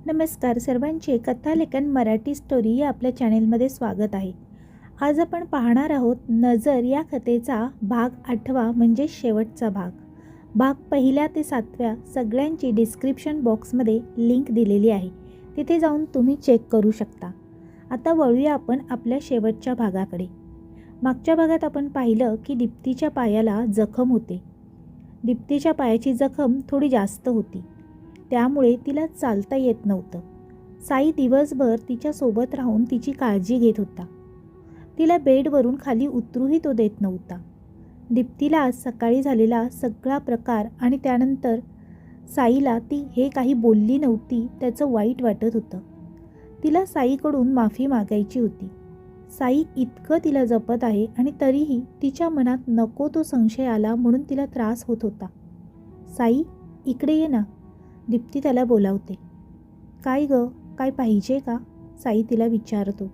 नमस्कार सर्वांचे कथालेखन मराठी स्टोरी या आपल्या चॅनेलमध्ये स्वागत आहे. आज आपण पाहणार आहोत नजर या कथेचा भाग 8 म्हणजे शेवटचा भाग. भाग 1 ते 7 सगळ्यांची डिस्क्रिप्शन बॉक्समध्ये लिंक दिलेली आहे, तिथे जाऊन तुम्ही चेक करू शकता. आता वळूया आपण आपल्या शेवटच्या भागाकडे. मागच्या भागात आपण पाहिलं की दीप्तीच्या पायाला जखम होते. दीप्तीच्या पायाची जखम थोडी जास्त होती, त्यामुळे तिला चालता येत नव्हतं. साई दिवसभर तिच्यासोबत राहून तिची काळजी घेत होता. तिला बेडवरून खाली उतरूही तो देत नव्हता. दीप्तीला आज सकाळी झालेला सगळा प्रकार आणि त्यानंतर साईला ती हे काही बोलली नव्हती त्याचं वाईट वाटत होतं. तिला साईकडून माफी मागायची होती. साई इतकं तिला जपत आहे आणि तरीही तिच्या मनात नको तो संशय आला म्हणून तिला त्रास होत होता. साई, इकडे ये ना, दीप्ती त्याला बोलावते. काय ग, काय पाहिजे का, साई तिला विचारतो.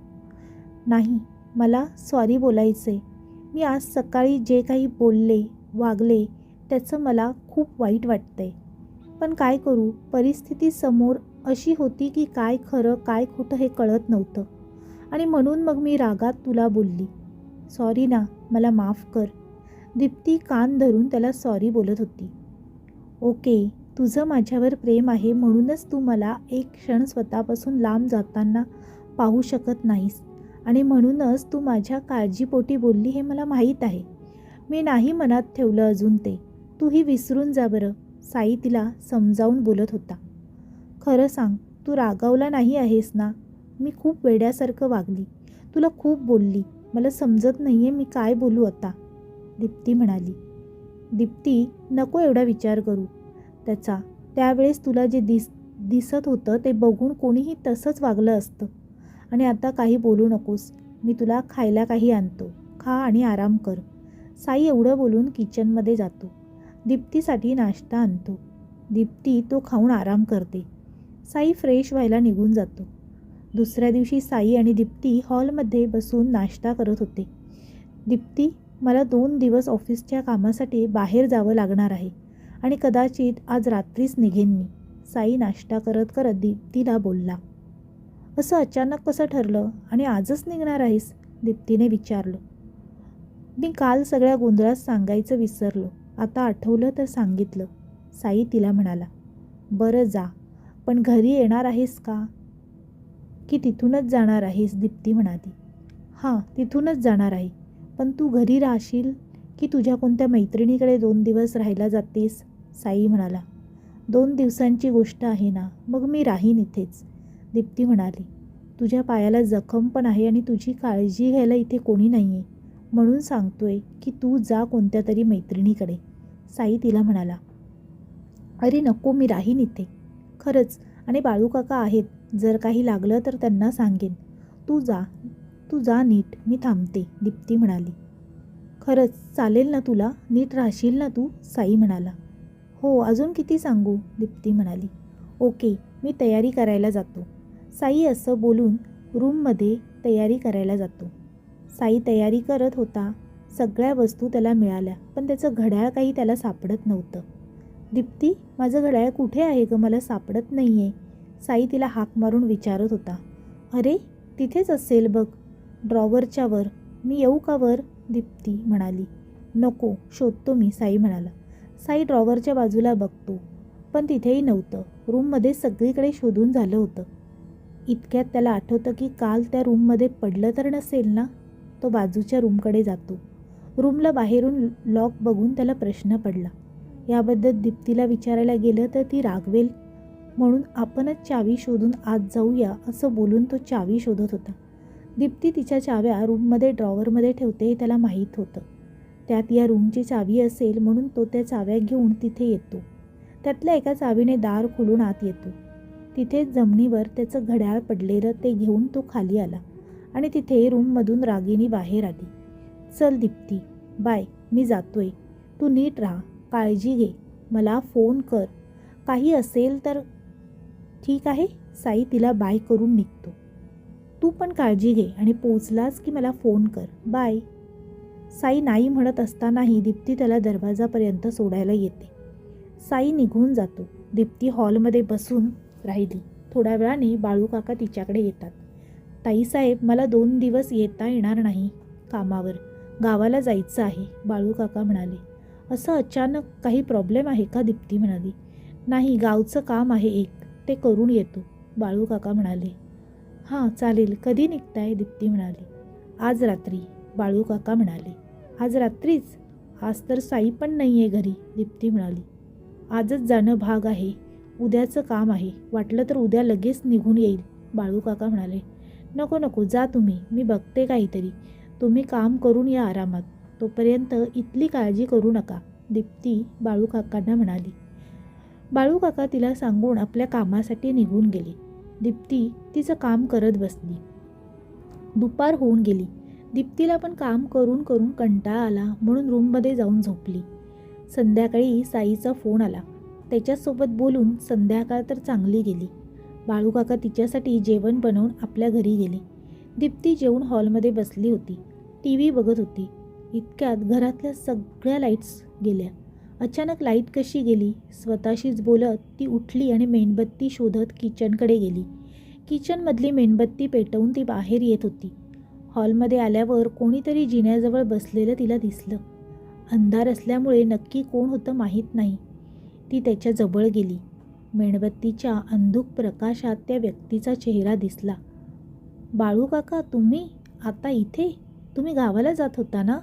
नाही, मला सॉरी बोलायचं आहे. मी आज सकाळी जे काही बोलले वागले त्याचं मला खूप वाईट वाटतंय. पण काय करू, परिस्थिती समोर अशी होती की काय खरं काय खोटं हे कळत नव्हतं आणि म्हणून मग मी रागात तुला बोलली. सॉरी ना, मला माफ कर. दीप्ती कान धरून त्याला सॉरी बोलत होती. ओके, तुझं माझ्यावर प्रेम आहे म्हणूनच तू मला एक क्षण स्वतःपासून लांब जाताना पाहू शकत नाहीस आणि म्हणूनच तू माझ्या काळजीपोटी बोलली हे मला माहीत आहे. मी नाही मनात ठेवलं अजून ते. तूही विसरून जा बरं, साई तिला समजावून बोलत होता. खरं सांग, तू रागावला नाही आहेस ना? मी खूप वेड्यासारखं वागली, तुला खूप बोलली. मला समजत नाही आहे मी काय बोलू आता, दीप्ती म्हणाली. दीप्ती, नको एवढा विचार करू त्याचा. त्यावेळेस तुला जे दिसत होतं ते बघून कोणीही तसंच वागलं असतं. आणि आता काही बोलू नकोस. मी तुला खायला काही आणतो, खा आणि आराम कर. साई एवढं बोलून किचनमध्ये जातो. दीप्तीसाठी नाश्ता आणतो. दीप्ती तो खाऊन आराम करते. साई फ्रेश व्हायला निघून जातो. दुसऱ्या दिवशी साई आणि दीप्ती हॉलमध्ये बसून नाश्ता करत होते. दीप्ती, मला 2 दिवस ऑफिसच्या कामासाठी बाहेर जावं लागणार आहे आणि कदाचित आज रात्रीच निघेन मी, साई नाश्ता करत करत दीप्तीला बोलला. असं अचानक कसं ठरलं आणि आजच निघणार आहेस, दीप्तीने विचारलं. मी काल सगळ्या गोंधळात सांगायचं विसरलो, आता आठवलं तर सांगितलं, साई तिला म्हणाला. बरं जा, पण घरी येणार आहेस का की तिथूनच जाणार आहेस, दीप्ती म्हणाली. हां, तिथूनच जाणार आहे. पण तू घरी राहशील की तुझ्या कोणत्या मैत्रिणीकडे 2 दिवस राहायला जातेस, साई म्हणाला. 2 दिवसांची गोष्ट आहे ना, मग मी राहीन इथेच, दीप्ती म्हणाली. तुझ्या पायाला जखम पण आहे आणि तुझी काळजी घ्यायला इथे कोणी नाही आहे, म्हणून सांगतोय की तू जा कोणत्या तरी मैत्रिणीकडे, साई तिला म्हणाला. अरे नको, मी राहीन इथे खरंच, आणि बाळूकाका आहेत, जर काही लागलं तर त्यांना सांगेन. तू जा नीट, मी थांबते, दीप्ती म्हणाली. खरंच चालेल ना तुला, नीट राहशील ना तू, साई म्हणाला. हो, अजून किती सांगू, दीप्ती म्हणाली. ओके, मी तयारी करायला जातो. साई असं बोलून रूममध्ये तयारी करायला जातो. साई तयारी करत होता. सगळ्या वस्तू त्याला मिळाल्या, पण त्याचं घड्याळ काही त्याला सापडत नव्हतं. दीप्ती, माझं घड्याळ कुठे आहे ग, मला सापडत नाही आहे, साई तिला हाक मारून विचारत होता. अरे, तिथेच असेल बघ, ड्रॉवरच्या वर. मी येऊ का वर, दीप्ती म्हणाली. नको, शोधतो मी, साई म्हणाला. साई ड्रॉवरच्या बाजूला बघतो, पण तिथेही नव्हतं. रूममध्ये सगळीकडे शोधून झालं होतं. इतक्यात त्याला आठवतं की काल त्या रूममध्ये पडलं तर नसेल ना. तो बाजूच्या रूमकडे जातो. रूमला बाहेरून लॉक बघून त्याला प्रश्न पडला. याबद्दल दीप्तीला विचारायला गेलं तर ती रागवेल, म्हणून आपणच चावी शोधून आत जाऊया असं बोलून तो चावी शोधत होता. दीप्ती तिच्या चाव्या रूममध्ये ड्रॉवरमध्ये ठेवते हे त्याला माहीत होतं. त्यात या रूमची चावी असेल म्हणून तो त्या चाव्या घेऊन तिथे येतो. त्यातल्या एका चावीने दार खोलून आत येतो. तिथेच जमिनीवर त्याचं घड्याळ पडलेलं ते घेऊन तो खाली आला आणि तिथे रूममधून रागिनी बाहेर आली. चल दीप्ती, बाय, मी जातोय. तू नीट राहा, काळजी घे, मला फोन कर, काही असेल तर. ठीक आहे, साई तिला बाय करून निघतो. तू पण काळजी घे आणि पोचलास की मला फोन कर, बाय. साई नाही म्हणत असतानाही दीप्ती त्याला दरवाजापर्यंत सोडायला येते. साई निघून जातो. दीप्ती हॉलमध्ये बसून राहिली. थोड्या वेळाने बाळूकाका तिच्याकडे येतात. ताईसाहेब, मला 2 दिवस येता येणार नाही कामावर, गावाला जायचं आहे, बाळूकाका म्हणाले. असं अचानक काही प्रॉब्लेम आहे का? दीप्ती म्हणाली. नाही, गावचं काम आहे एक, ते करून येतो, बाळूकाका म्हणाले. हां चालेल, कधी निघताय? दीप्ती म्हणाली. आज रात्री, बाळूकाका म्हणाले. आज रात्रीच? आज तर साई पण नाही आहे घरी, दीप्ती म्हणाली. आजच जाणं भाग आहे, उद्याचं काम आहे, वाटलं तर उद्या लगेच निघून येईल, बाळूकाका म्हणाले. नको नको, जा तुम्ही, मी बघते काहीतरी, तुम्ही काम करून या आरामात, तोपर्यंत इथली काळजी करू नका, दीप्ती बाळूकाकांना म्हणाली. बाळूकाका तिला सांगून आपल्या कामासाठी निघून गेले. दीप्ती तिचं काम करत बसली. दुपार होऊन गेली. दीप्तीला पण काम करून करून कंटाळा आला म्हणून रूममध्ये जाऊन झोपली. संध्याकाळी साईचा फोन आला. त्याच्यासोबत बोलून संध्याकाळ तर चांगली गेली. बाळूकाका तिच्यासाठी जेवण बनवून आपल्या घरी गेले. दीप्ती जेवून हॉलमध्ये बसली होती, TV बघत होती. इतक्यात घरातल्या सगळ्या लाईट्स गेल्या. अचानक लाईट कशी गेली? स्वतःशीच बोलत ती उठली आणि मेणबत्ती शोधत किचनकडे गेली. किचनमधली मेणबत्ती पेटवून ती बाहेर येत होती. हॉलमध्ये आल्यावर कोणीतरी जिन्याजवळ बसलेलं तिला दिसलं. अंधार असल्यामुळे नक्की कोण होतं माहीत नाही. ती त्याच्या जवळ गेली. मेणबत्तीच्या अंधुक प्रकाशात त्या व्यक्तीचा चेहरा दिसला. बाळूकाका, तुम्ही आता इथे? तुम्ही गावाला जात होता ना?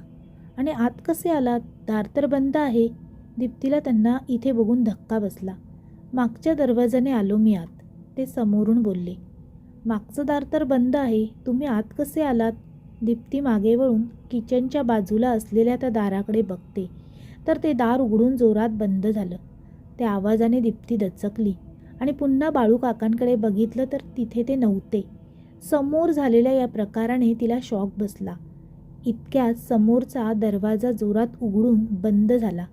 आणि आत कसे आलात? दार तर बंद आहे. दीप्तीला त्यांना इथे बघून धक्का बसला. मागच्या दरवाजाने आलो मी आत, ते समोरून बोलले. मागचं दार तर बंद आहे, तुम्ही आत कसे आलात? दीप्ती मागे वळून किचनच्या बाजूला असलेल्या त्या दाराकडे बघते तर ते दार उघडून जोरात बंद झालं. त्या आवाजाने दीप्ती दचकली आणि पुन्हा बाळूकाकांकडे बघितलं तर तिथे ते नव्हते. समोर झालेल्या या प्रकाराने तिला शॉक बसला. इतक्यात समोरचा दरवाजा जोरात उघडून बंद झाला.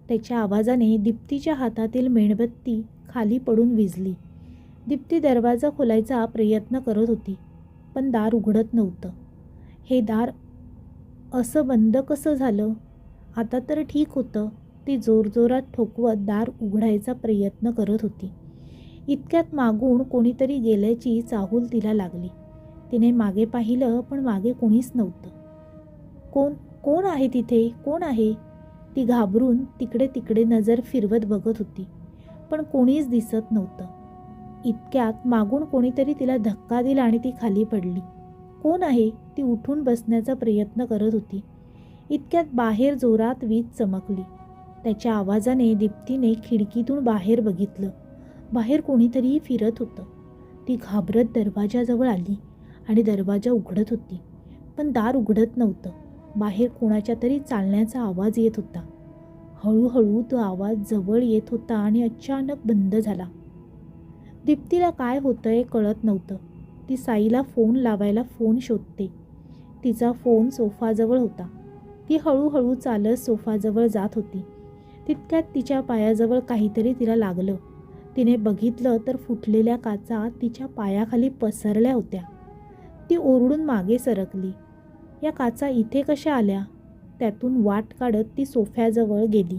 त्याच्या आवाजाने दीप्तीच्या हातातील मेणबत्ती खाली पडून विझली. दीप्ती दरवाजा खोलायचा प्रयत्न करत होती, पण दार उघडत नव्हतं. हे दार असं बंद कसं झालं? आता तर ठीक होतं. ती जोरजोरात ठोकवत दार उघडायचा प्रयत्न करत होती. इतक्यात मागून कोणीतरी गेल्याची चाहूल तिला लागली. तिने मागे पाहिलं, पण मागे कोणीच नव्हतं. कोण आहे तिथे? कोण आहे? ती घाबरून तिकडे तिकडे नजर फिरवत बघत होती, पण कोणीच दिसत नव्हतं. इतक्यात मागून कोणीतरी तिला धक्का दिला आणि ती खाली पडली. कोण आहे? ती उठून बसण्याचा प्रयत्न करत होती. इतक्यात बाहेर जोरात वीज चमकली. त्याच्या आवाजाने दीप्तीने खिडकीतून बाहेर बघितलं. बाहेर कोणीतरी फिरत होतं. ती घाबरत दरवाजाजवळ आली आणि दरवाजा उघडत होती, पण दार उघडत नव्हतं. बाहेर कोणाच्या तरी चालण्याचा आवाज येत होता. हळूहळू तो आवाज जवळ येत होता आणि अचानक बंद झाला. दीप्तीला काय होतंय कळत नव्हतं. ती साईला फोन लावायला फोन शोधते. तिचा फोन सोफाजवळ होता. ती हळूहळू चालत सोफाजवळ जात होती. तितक्यात तिच्या पायाजवळ काहीतरी तिला लागलं. तिने बघितलं तर फुटलेल्या काचा तिच्या पायाखाली पसरल्या होत्या. ती ओरडून मागे सरकली. या काचा इथे कशा आल्या? त्यातून वाट काढत ती सोफ्याजवळ गेली.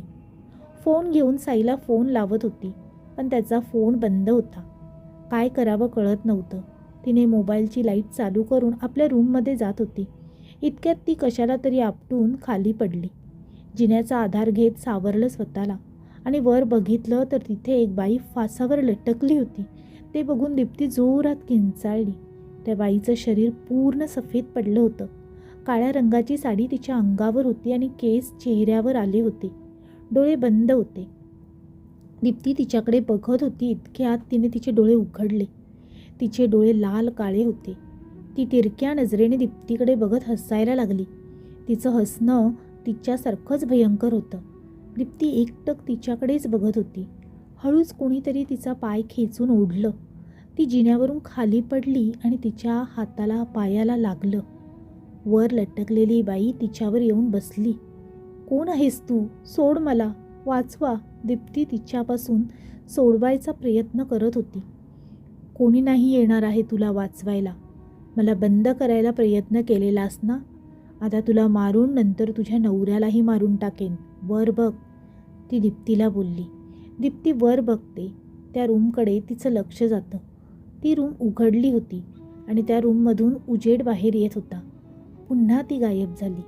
फोन घेऊन साईला फोन लावत होती, पण त्याचा फोन बंद होता. काय करावं कळत नव्हतं. तिने मोबाईलची लाईट चालू करून आपल्या रूममध्ये जात होती. इतक्यात ती कशाला तरी आपटून खाली पडली. जिन्याचा आधार घेत सावरलं स्वतःला आणि वर बघितलं तर तिथे एक बाई फासावर लटकली होती. ते बघून दीप्ती जोरात किंचाळली. त्या बाईचं शरीर पूर्ण सफेद पडलं होतं. काळ्या रंगाची साडी तिच्या अंगावर होती आणि केस चेहऱ्यावर आले होते. डोळे बंद होते. दीप्ती तिच्याकडे बघत होती. इतक्यात तिने तिचे डोळे उघडले. तिचे डोळे लाल काळे होते. ती तिरक्या नजरेने दीप्तीकडे बघत हसायला लागली. तिचं हसणं तिच्यासारखंच भयंकर होतं. दीप्ती एकटक तिच्याकडेच बघत होती. हळूच कोणीतरी तिचा पाय खेचून ओढलं. ती जिन्यावरून खाली पडली आणि तिच्या हाताला पायाला लागलं. वर लटकलेली बाई तिच्यावर येऊन बसली. कोण आहेस तू? सोड मला, वाचवा. दीप्ती तिच्यापासून सोडवायचा प्रयत्न करत होती. कोणी नाही येणार आहे तुला वाचवायला. मला बंद करायला प्रयत्न केलेलास ना? आता तुला मारून नंतर तुझ्या नवऱ्यालाही मारून टाकेन. वर बघ, ती दीप्तीला बोलली. दीप्ती वर बघते. त्या रूमकडे तिचं लक्ष जातं. ती रूम उघडली होती आणि त्या रूममधून उजेड बाहेर येत होता. पुन्हा ती गायब झाली.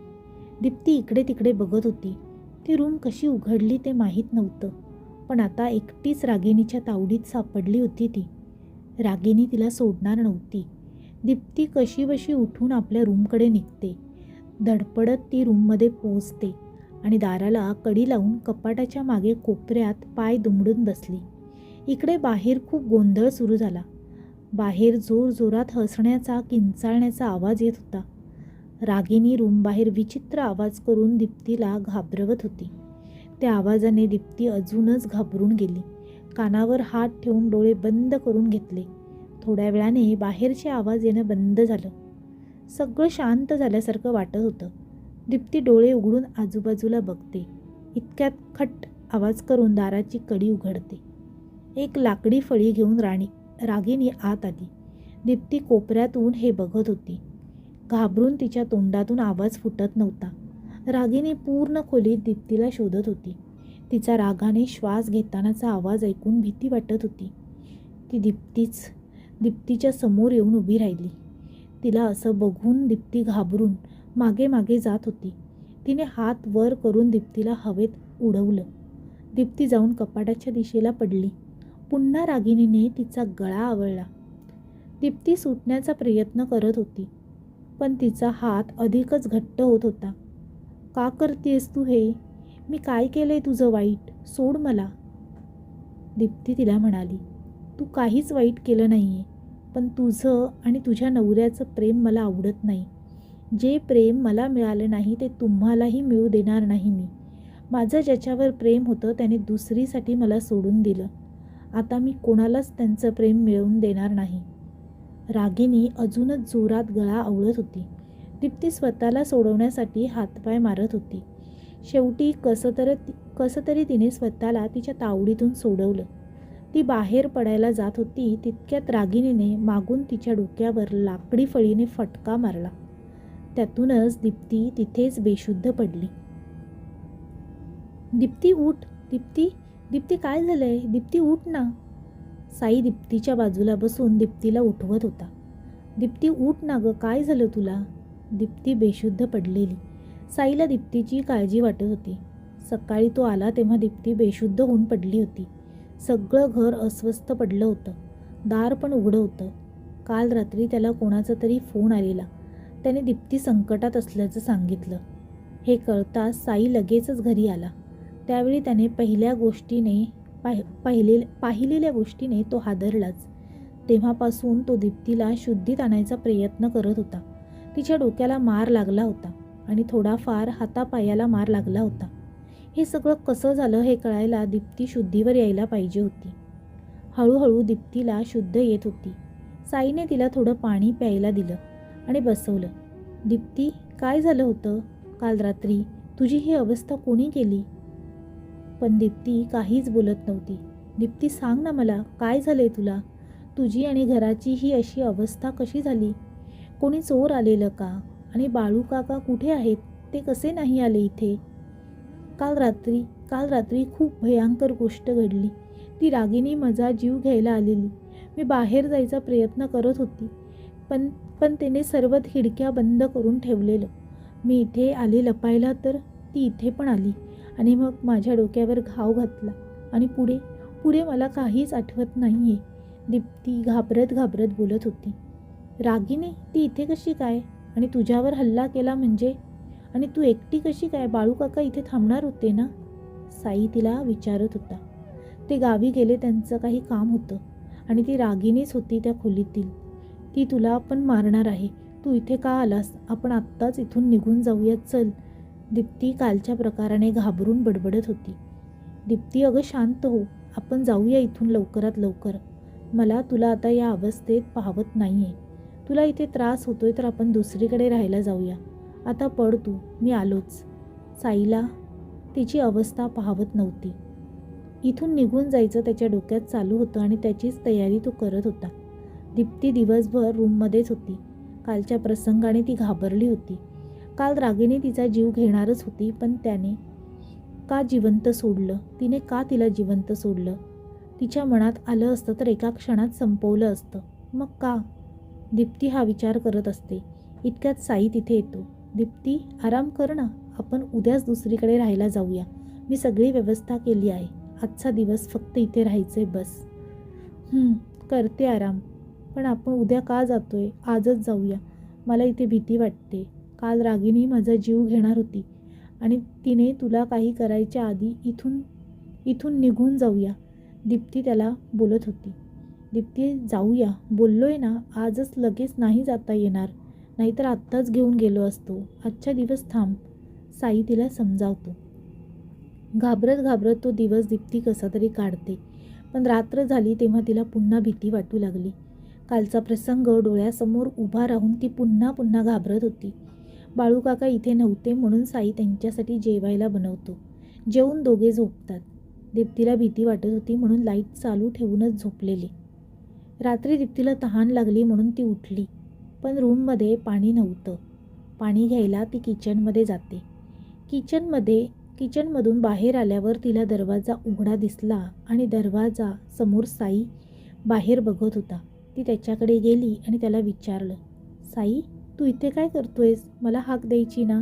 दीप्ती इकडे तिकडे बघत होती. ती रूम कशी उघडली ते माहीत नव्हतं, पण आता एकटीच रागिणीच्या तावडीत सापडली होती ती. रागिणी तिला सोडणार नव्हती. दीप्ती कशीबशी उठून आपल्या रूमकडे निघते. धडपडत ती रूममध्ये पोहोचते आणि दाराला कडी लावून कपाटाच्या मागे कोपऱ्यात पाय दुमडून बसली. इकडे बाहेर खूप गोंधळ सुरू झाला. बाहेर जोरजोरात हसण्याचा, किंचाळण्याचा आवाज येत होता. रागिणी रूमबाहेर विचित्र आवाज करून दीप्तीला घाबरवत होती. त्या आवाजाने दीप्ती अजूनच घाबरून गेली. कानावर हात ठेवून डोळे बंद करून घेतले. थोड्या वेळाने बाहेरचे आवाज येणं बंद झालं. सगळं शांत झाल्यासारखं वाटत होतं. दीप्ती डोळे उघडून आजूबाजूला बघते. इतक्यात खट आवाज करून दाराची कडी उघडते. एक लाकडी फळी घेऊन रागिणी आत आली. दीप्ती कोपऱ्यातून हे बघत होती. घाबरून तिच्या तोंडातून आवाज फुटत नव्हता. रागिणी पूर्ण खोलीत दीप्तीला शोधत होती. तिचा रागाने श्वास घेतानाचा आवाज ऐकून भीती वाटत होती. ती दीप्तीच्या समोर येऊन उभी राहिली. तिला असं बघून दीप्ती घाबरून मागे मागे जात होती. तिने हात वर करून दीप्तीला हवेत उडवलं. दीप्ती जाऊन कपाटाच्या दिशेला पडली. पुन्हा रागिणीने तिचा गळा आवळला. दीप्ती सुटण्याचा प्रयत्न करत होती, पण तिचा हात अधिकच घट्ट होत होता. का करतेस तू हे? मी काय केलंय तुझं वाईट? सोड मला. दीप्ती तिला म्हणाली, तू काहीच वाईट केलं नाही आहे, पण तुझं आणि तुझ्या नवऱ्याचं प्रेम मला आवडत नाही. जे प्रेम मला मिळालं नाही ते तुम्हालाही मिळू देणार नाही मी. माझं ज्याच्यावर प्रेम होतं त्याने दुसरीसाठी मला सोडून दिलं. आता मी कोणालाच त्यांचं प्रेम मिळवून देणार नाही. रागिणी अजूनच जोरात गळा आवळत होती. दीप्ती स्वतःला सोडवण्यासाठी हातपाय मारत होती. शेवटी कसं तरी तिने स्वतःला तिच्या तावडीतून सोडवलं. ती बाहेर पडायला जात होती तितक्यात रागिणीने मागून तिच्या डोक्यावर लाकडी फळीने फटका मारला. त्यातूनच दीप्ती तिथेच बेशुद्ध पडली. दीप्ती उठ. दीप्ती काय झालंय? दीप्ती उठ ना. साई दीप्तीच्या बाजूला बसून दीप्तीला उठवत होता. दीप्ती उठ ना गं, काय झालं तुला? दीप्ती बेशुद्ध पडलेली. साईला दीप्तीची काळजी वाटत होती. सकाळी तो आला तेव्हा दीप्ती बेशुद्ध होऊन पडली होती. सगळं घर अस्वस्थ पडलं होतं. दार पण उघडं होतं. काल रात्री त्याला कोणाचा तरी फोन आलेला. त्याने दीप्ती संकटात असल्याचं सांगितलं. हे कळताच साई लगेचच घरी आला. त्यावेळी त्याने पाहिलेल्या गोष्टीने तो हादरलाच. तेव्हापासून तो दीप्तीला शुद्धीत आणायचा प्रयत्न करत होता. तिच्या डोक्याला मार लागला होता आणि थोडाफार हातापायाला मार लागला होता. हे सगळं कसं झालं हे कळायला दीप्ती शुद्धीवर यायला पाहिजे होती. हळूहळू दीप्तीला शुद्ध येत होती. साईने तिला थोडं पाणी प्यायला दिलं आणि बसवलं. दीप्ती, काय झालं होतं काल रात्री? तुझी ही अवस्था कोणी केली? पण दीप्ती काहीच बोलत नव्हती. दीप्ती, सांग ना मला, काय झालंय तुला? तुझी आणि घराची ही अशी अवस्था कशी झाली? कोणी चोर आलेलं का? आणि बाळू काका कुठे आहेत? ते कसे नाही आले इथे? काल रात्री खूप भयंकर गोष्ट घडली. ती रागिणी माझा जीव घ्यायला आलेली. मी बाहेर जायचा प्रयत्न करत होती, पण तिने सर्व खिडक्या बंद करून ठेवलेलं. मी इथे आले लपायला तर ती इथे पण आली आणि मग माझ्या डोक्यावर घाव घातला आणि पुढे मला काहीच आठवत नाही आहे. दीप्ती घाबरत बोलत होती. रागिणी, ती इथे कशी काय? आणि तुझ्यावर हल्ला केला म्हणजे? आणि तू एकटी कशी काय? बाळू काका इथे थांबणार होते ना? साई तिला विचारत होता. ते गावी गेले, त्यांचं काही काम होतं आणि ती रागिणीच होती त्या खोलीतील. ती तुला पण मारणार आहे. तू इथे का आलास? आपण आत्ताच इथून निघून जाऊयात, चल. दीप्ती कालच्या प्रकाराने घाबरून बडबडत होती. दीप्ती, अगं शांत हो. आपण जाऊया इथून लवकरात लवकर. मला तुला आता या अवस्थेत पाहवत नाही आहे. तुला इथे त्रास होतोय तर आपण दुसरीकडे राहायला जाऊया. आता पड तू, मी आलोच. साईला तिची अवस्था पाहवत नव्हती. इथून निघून जायचं त्याच्या डोक्यात चालू होतं आणि त्याचीच तयारी तो करत होता. दीप्ती दिवसभर रूममध्येच होती. कालच्या प्रसंगाने ती घाबरली होती. काल रागिणी तिचा जीव घेणारच होती, पण त्याने का जिवंत सोडलं? तिने का तिला जिवंत सोडलं? तिच्या मनात आलं असतं तर एका क्षणात संपवलं असतं. मग का? दीप्ती हा विचार करत असते. इतक्यात साई तिथे येतो. दीप्ती, आराम कर ना, आपण उद्याच दुसरीकडे राहायला जाऊया. मी सगळी व्यवस्था केली आहे. आजचा दिवस फक्त इथे राहायचंय बस. करते आराम. पण आपण उद्या का जातोय? आजच जाऊया. मला इथे भीती वाटते. काल रागिनी माझा जीव घेणार होती आणि तिने तुला काही करायच्या आधी इथून निघून जाऊया, दीप्ती त्याला बोलत होती. दीप्ती, जाऊया बोललोय ना, आजच लगेच नाही जाता येणार. नाहीतर आत्ताच घेऊन गेलो असतो. आजच्या दिवस थांब, साई तिला समजावतो. घाबरत घाबरत तो दिवस दीप्ती कसा तरी काढते. पण रात्र झाली तेव्हा तिला पुन्हा भीती वाटू लागली. कालचा प्रसंग डोळ्यासमोर उभा राहून ती पुन्हा पुन्हा घाबरत होती. बाळूकाका इथे नव्हते म्हणून साई त्यांच्यासाठी जेवायला बनवतो. जेवून दोघे झोपतात. दीप्तीला भीती वाटत होती म्हणून लाईट चालू ठेवूनच झोपलेली. रात्री दीप्तीला तहान लागली म्हणून ती उठली. पण रूममध्ये पाणी नव्हतं. पाणी घ्यायला ती किचनमध्ये जाते. किचनमधून बाहेर आल्यावर तिला दरवाजा उघडा दिसला आणि दरवाजा समोर साई बाहेर बघत होता. ती त्याच्याकडे गेली आणि त्याला विचारलं, साई, तू इथे काय करतोयस? मला हाक द्यायची ना.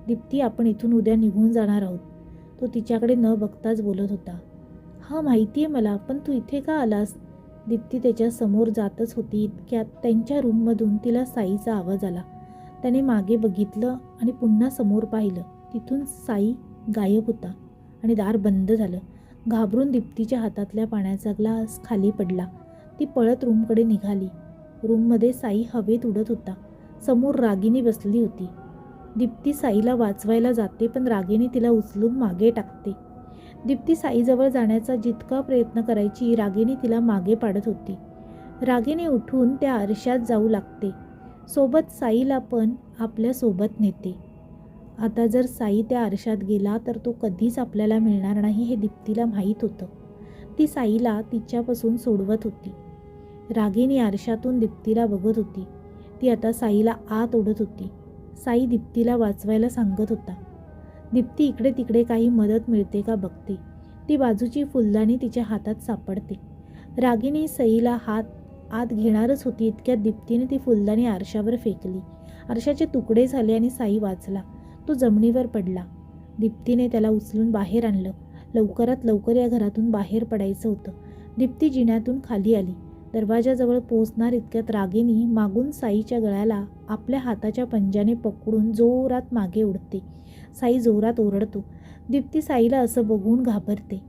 दीप्ती, आपण इथून उद्या निघून जाणार आहोत. तो तिच्याकडे न बघताच बोलत होता. हां, माहिती आहे मला, पण तू इथे का आलास? दीप्ती त्याच्या समोर जातच होती. इतक्यात त्यांच्या रूममधून तिला साईचा आवाज आला. त्याने मागे बघितलं आणि पुन्हा समोर पाहिलं. तिथून साई गायब होता आणि दार बंद झालं. घाबरून दीप्तीच्या हातातल्या पाण्याचा ग्लास खाली पडला. ती पळत रूमकडे निघाली. रूममध्ये साई हवेत उडत होता. समोर रागिनी बसली होती. दीप्ती साईला वाचवायला जाते पण रागिनी तिला उचलून मागे टाकते. दीप्ती साईजवळ जाण्याचा जितका प्रयत्न करायची, रागिनी तिला मागे पाडत होती. रागिनी उठून त्या आरशात जाऊ लागते. सोबत साईला पण आपल्या सोबत नेते. आता जर साई त्या आरशात गेला तर तो कधीच आपल्याला मिळणार नाही हे दीप्तीला माहीत होतं. ती साईला तिच्यापासून सोडवत होती. रागिनी आरशातून दीप्तीला बघत होती. ती आता साईला आत ओढत होती. साई दीप्तीला वाचवायला सांगत होता. दीप्ती इकडे तिकडे काही मदत मिळते का बघते. ती बाजूची फुलदाणी तिच्या हातात सापडते. रागिनी साईला आत घेणारच होती. इतक्यात दीप्तीने ती फुलदाणी आरशावर फेकली. आरशाचे तुकडे झाले आणि साई वाचला. तो जमिनीवर पडला. दीप्तीने त्याला उचलून बाहेर आणलं. लवकरात लवकर या घरातून बाहेर पडायचं होतं. दीप्ती जिन्यातून खाली आली. दरवाजाजवळ पोहोचणार इतक्यात रागिनी मागून साईच्या गळ्याला आपल्या हाताच्या पंजाने पकडून जोरात मागे ओढते. साई जोरात ओरडतो. दीप्ती साईला असं बघून घाबरते.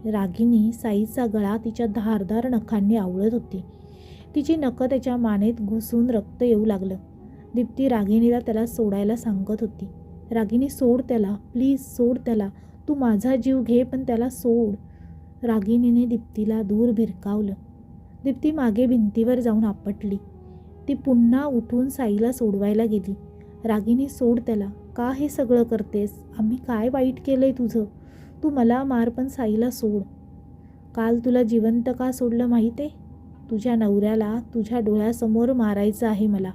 रागिनी साईचा गळा तिच्या धारदार नखांनी आवळत होती. तिची नखं त्याच्या मानेत घुसून रक्त येऊ लागलं. दीप्ती रागिनीला त्याला सोडायला सांगत होती. रागिनी, सोड त्याला, प्लीज सोड त्याला. तू माझा जीव घे पण त्याला सोड. रागिनीने दीप्तीला दूर भिरकावलं. दीप्ती मागे भिंतीवर जाऊन आपटली. ती पुन्हा उठून साईला सोडवायला गेली. रागिनी, सोड त्याला. का हे सगळं करतेस? आम्ही काय वाईट केलंय तुझं? तू मला मार पण साईला सोड. काल तुला जिवंत का सोडलं माहीत आहे? तुझ्या नवऱ्याला तुझ्या डोळ्यासमोर मारायचं आहे मला.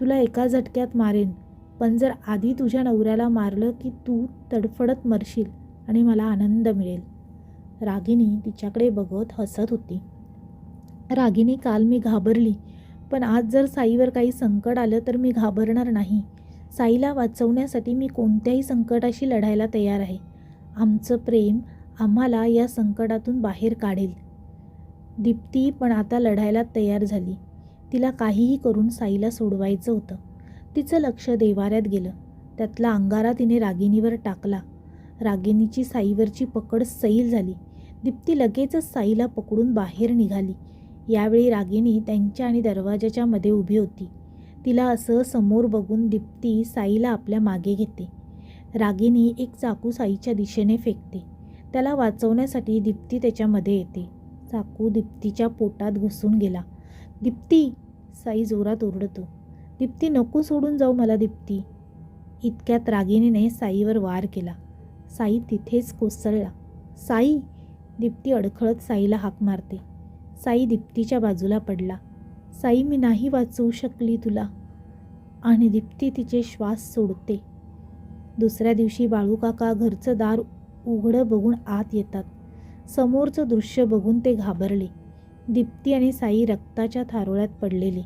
तुला एका झटक्यात मारेन, पण जर आधी तुझ्या नवऱ्याला मारलं की तू तडफडत मरशील आणि मला आनंद मिळेल. रागिनी तिच्याकडे बघत हसत होती. रागिनी, काल मी घाबरली, पण आज जर साईवर काही संकट आलं तर मी घाबरणार नाही. साईला वाचवण्यासाठी मी कोणत्याही संकटाशी लढायला तयार आहे. आमचं प्रेम आम्हाला या संकटातून बाहेर काढेल. दीप्ती पण आता लढायला तयार झाली. तिला काहीही करून साईला सोडवायचं होतं. तिचं लक्ष देवाऱ्यात गेलं. त्यातला अंगारा तिने रागिनीवर टाकला. रागिनीची साईवरची पकड सैल झाली. दीप्ती लगेचच साईला पकडून बाहेर निघाली. यावेळी रागिनी त्यांच्या आणि दरवाजाच्या मध्ये उभी होती. तिला असं समोर बघून दीप्ती साईला आपल्या मागे घेते. रागिनी एक चाकू साईच्या दिशेने फेकते. त्याला वाचवण्यासाठी दीप्ती त्याच्यामध्ये येते. चाकू दीप्तीच्या पोटात घुसून गेला. दीप्ती, साई जोरात ओरडतो. दीप्ती, नको सोडून जाऊ मला दीप्ती. इतक्यात रागिनीने साईवर वार केला. साई तिथेच कोसळला. साई, दीप्ती अडखळत साईला हाक मारते. साई दीप्तीच्या बाजूला पडला. साई, मी नाही वाचवू शकली तुला. आणि दीप्ती तिचे श्वास सोडते. दुसऱ्या दिवशी बाळूकाका घरचं दार उघडं बघून आत येतात. समोरचं दृश्य बघून ते घाबरले. दीप्ती आणि साई रक्ताच्या थारोळ्यात पडलेले,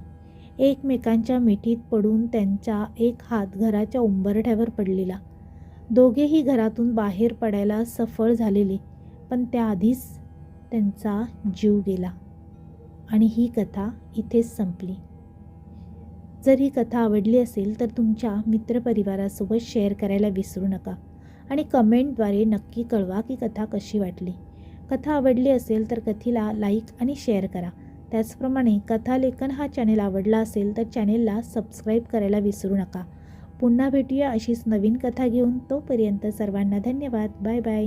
एकमेकांच्या मिठीत पडून त्यांचा एक हात घराच्या उंबरठ्यावर पडलेला. दोघेही घरातून बाहेर पडायला सफळ झालेले, पण त्याआधीच त्यांचा जीव गेला. आणि ही कथा इथेच संपली. जर ही कथा आवडली असेल तर तुमच्या मित्रपरिवारासोबत शेअर करायला विसरू नका आणि कमेंटद्वारे नक्की कळवा की कथा कशी वाटली. कथा आवडली असेल तर कथेला लाईक आणि शेअर करा. त्याचप्रमाणे कथालेखन हा चॅनेल आवडला असेल तर चॅनेलला सबस्क्राईब करायला विसरू नका. पुन्हा भेटूया अशीच नवीन कथा घेऊन. तोपर्यंत सर्वांना धन्यवाद. Bye bye.